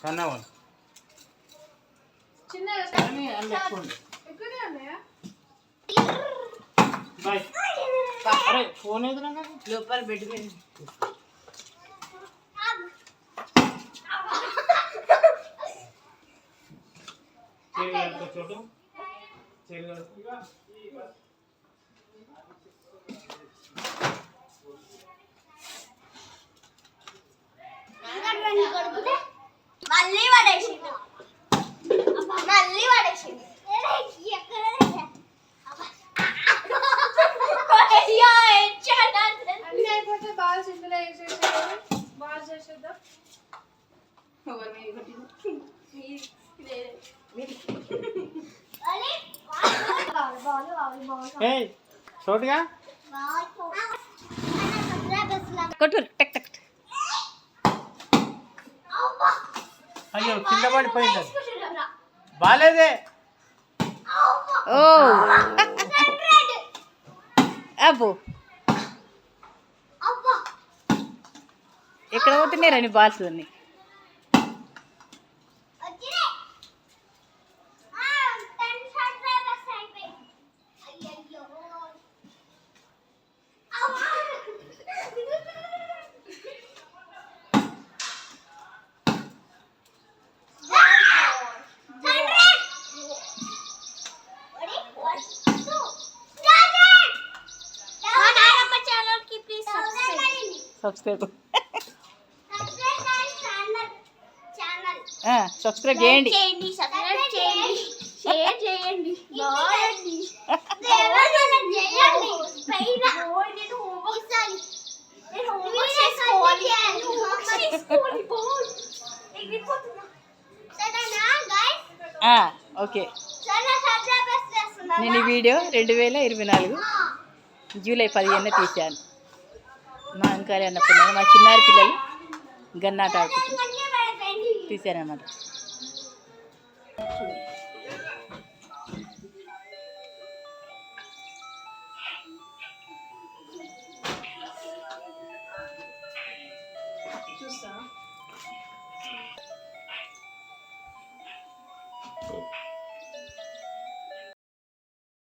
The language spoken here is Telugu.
సన్నగా అరే ఫోన్ ఏదో లోపల బెడ్ మీద చోటు మళ్ళీ పడేసిండు అన్నీ అయిపోతే బాల్స్ ఇందులో వేసేసేయాలి. బాల్స్ వేసేద్దాం. చోటుగా కొట్టు టక్ టక్. అయ్యో కింద పడిపోయింది బాలేదే. ఓ అబ్బో ఎక్కడ పోతున్నాయి నీ బాల్స్ అన్ని? సబ్స్క్రైబ్ సబ్స్క్రైబ్ చేయండి. షేర్ చేయండి. ఓకే. నేను ఈ వీడియో 2024 జూలై 15 తీశాను. మా అంకాలి అన్న పిల్లలు, మా చిన్నారి పిల్లలు గన్నాట ఆడుకుంటూ తీశానన్నమాట.